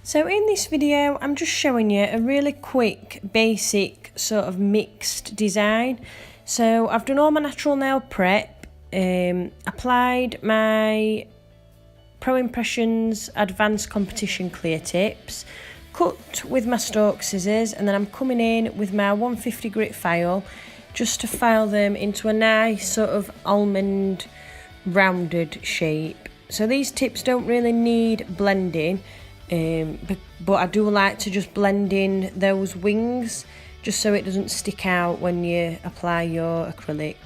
So in this video, I'm just showing you a really quick, basic sort of mixed design. So I've done all my natural nail prep, applied my Pro Impressions Advanced Competition clear tips, cut with my stalk scissors, and then I'm coming in with my 150 grit file just to file them into a nice sort of almond rounded shape. So these tips don't really need blending, but I do like to just blend in those wings just so it doesn't stick out when you apply your acrylic.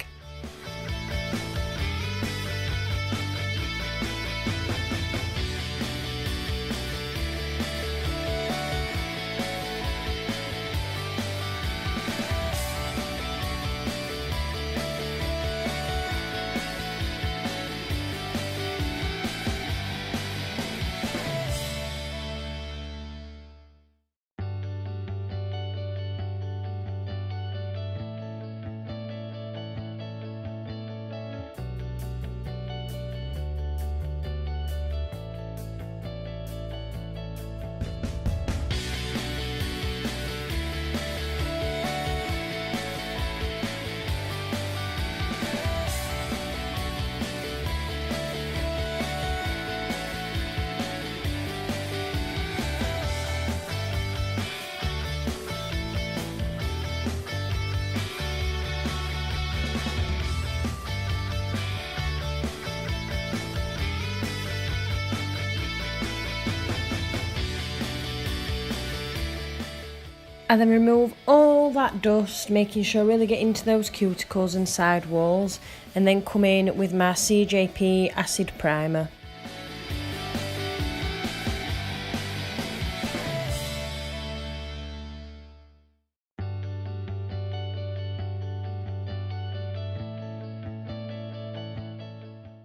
And then remove all that dust, making sure I really get into those cuticles and side walls, and then come in with my CJP acid primer.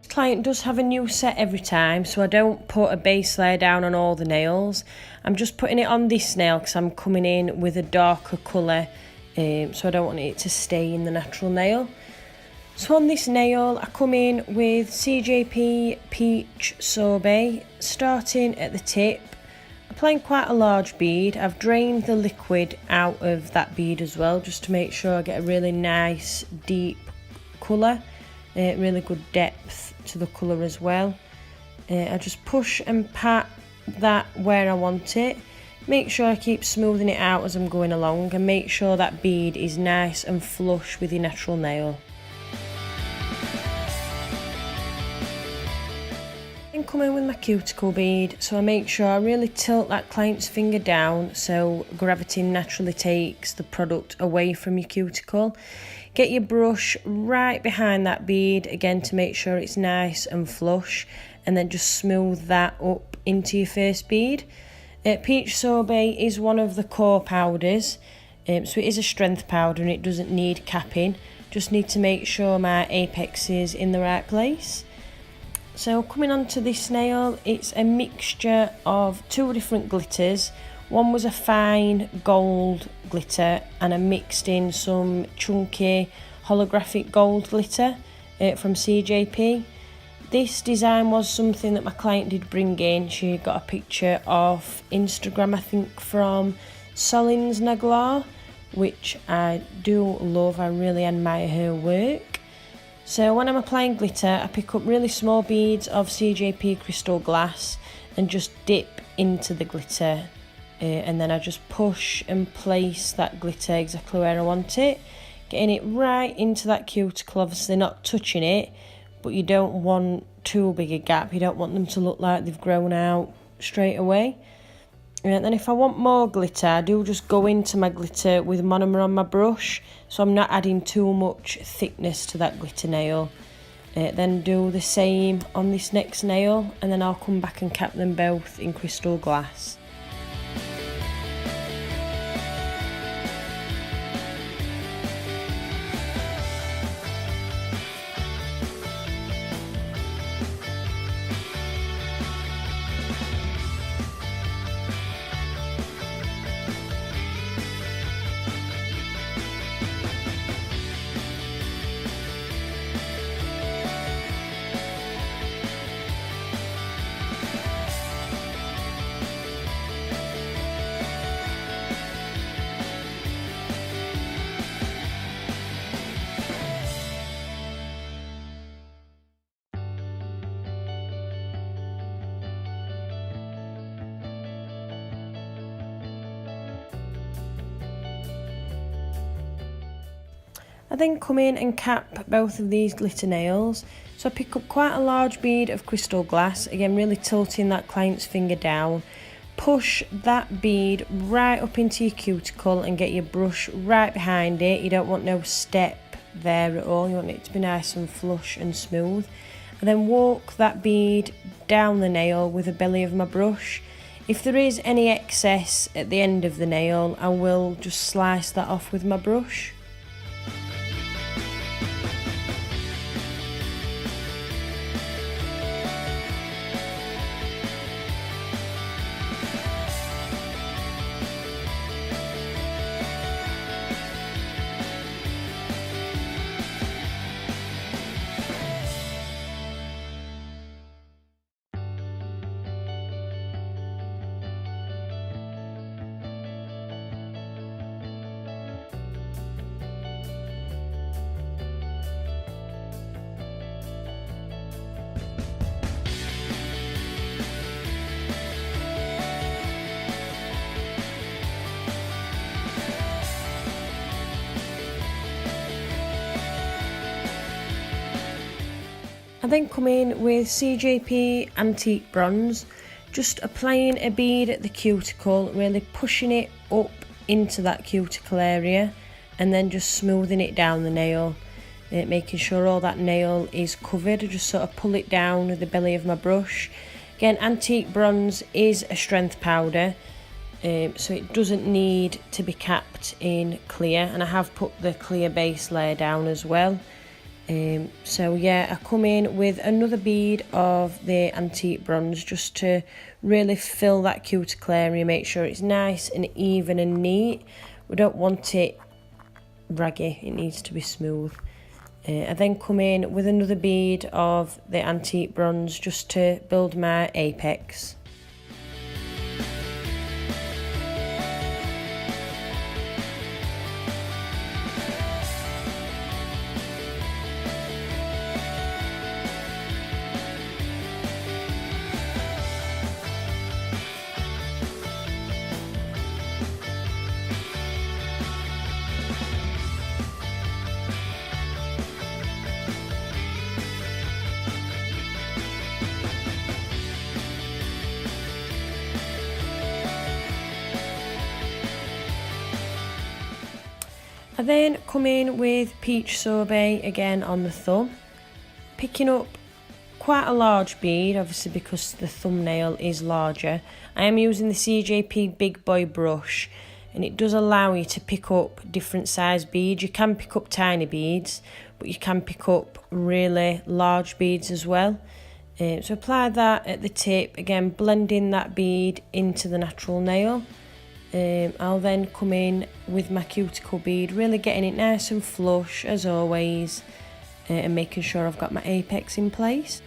Client does have a new set every time, so I don't put a base layer down on all the nails. I'm just putting it on this nail because I'm coming in with a darker colour, so I don't want it to stay in the natural nail. So on this nail I come in with CJP Peach Sorbet, starting at the tip, applying quite a large bead. I've drained the liquid out of that bead as well, just to make sure I get a really nice deep colour, really good depth to the colour as well. I just push and pat that where I want it. Make sure I keep smoothing it out as I'm going along, and make sure that bead is nice and flush with your natural nail. Then come in with my cuticle bead, so I make sure I really tilt that client's finger down so gravity naturally takes the product away from your cuticle. Get your brush right behind that bead again to make sure it's nice and flush, and then just smooth that up into your first bead. Peach Sorbet is one of the core powders, so it is a strength powder and it doesn't need capping. Just need to make sure my apex is in the right place. So coming on to this nail, it's a mixture of two different glitters. One was a fine gold glitter, and I mixed in some chunky holographic gold glitter from CJP. This design was something that my client did bring in. She got a picture off Instagram, I think from Solins Naglar, which I do love. I really admire her work. So when I'm applying glitter, I pick up really small beads of CJP crystal glass and just dip into the glitter. And then I just push and place that glitter exactly where I want it, getting it right into that cuticle, obviously not touching it, but you don't want too big a gap. You don't want them to look like they've grown out straight away. And then if I want more glitter, I do just go into my glitter with monomer on my brush, so I'm not adding too much thickness to that glitter nail. Then do the same on this next nail, and then I'll come back and cap them both in crystal glass. I then come in and cap both of these glitter nails. So I pick up quite a large bead of crystal glass, again really tilting that client's finger down. Push that bead right up into your cuticle and get your brush right behind it. You don't want no step there at all, you want it to be nice and flush and smooth. And then walk that bead down the nail with the belly of my brush. If there is any excess at the end of the nail, I will just slice that off with my brush. I then come in with CJP Antique Bronze, just applying a bead at the cuticle, really pushing it up into that cuticle area and then just smoothing it down the nail, making sure all that nail is covered. I just sort of pull it down with the belly of my brush. Again, Antique Bronze is a strength powder, so it doesn't need to be capped in clear, and I have put the clear base layer down as well. So yeah, I come in with another bead of the Antique Bronze just to really fill that cuticle area, make sure it's nice and even and neat. We don't want it raggy, it needs to be smooth. I then come in with another bead of the Antique Bronze just to build my apex. I then come in with Peach Sorbet again on the thumb, picking up quite a large bead, obviously because the thumbnail is larger. I am using the CJP Big Boy brush, and it does allow you to pick up different size beads. You can pick up tiny beads, but you can pick up really large beads as well. So apply that at the tip, again blending that bead into the natural nail. I'll then come in with my cuticle bead, really getting it nice and flush as always, and making sure I've got my apex in place.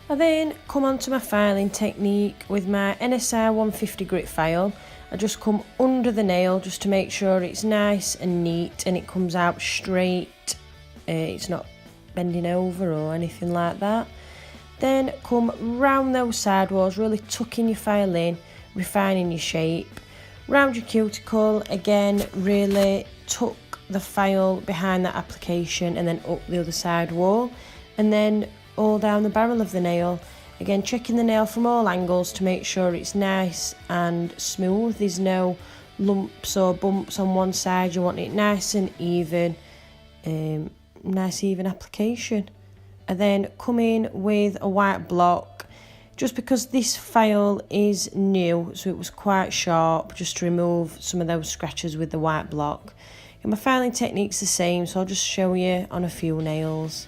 I then come on to my filing technique with my NSR 150 grit file. I just come under the nail just to make sure it's nice and neat and it comes out straight. It's not bending over or anything like that. Then come round those side walls, really tucking your file in, refining your shape. Round your cuticle, again, really tuck the file behind that application and then up the other side wall. And then all down the barrel of the nail, again checking the nail from all angles to make sure it's nice and smooth. There's no lumps or bumps on one side. You want it nice and even, nice even application. I then come in with a white block, just because this file is new, so it was quite sharp, just to remove some of those scratches with the white block. And my filing technique's the same, so I'll just show you on a few nails.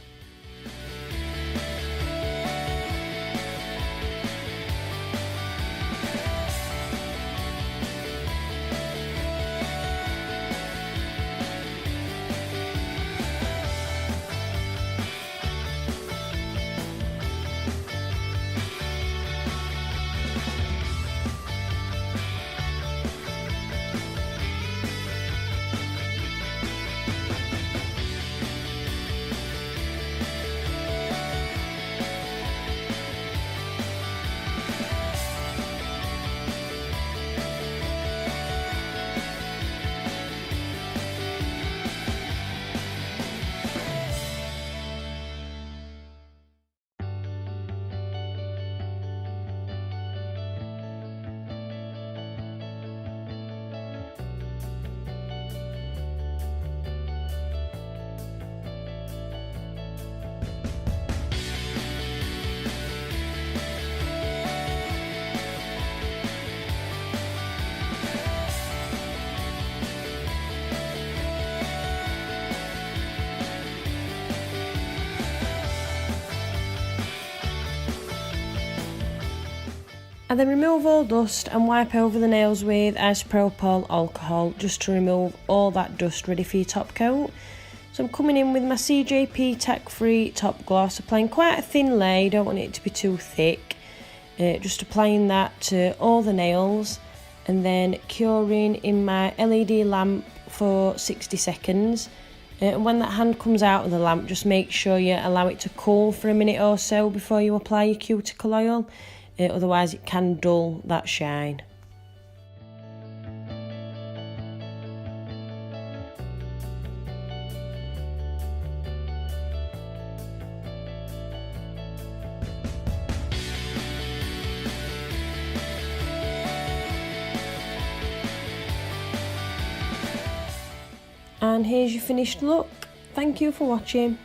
I then remove all dust and wipe over the nails with isopropyl alcohol, just to remove all that dust, ready for your top coat. So I'm coming in with my CJP tack free top gloss, applying quite a thin layer, don't want it to be too thick. Just applying that to all the nails, and then curing in my LED lamp for 60 seconds. And when that hand comes out of the lamp, just make sure you allow it to cool for a minute or so before you apply your cuticle oil. Otherwise it can dull that shine. And here's your finished look. Thank you for watching.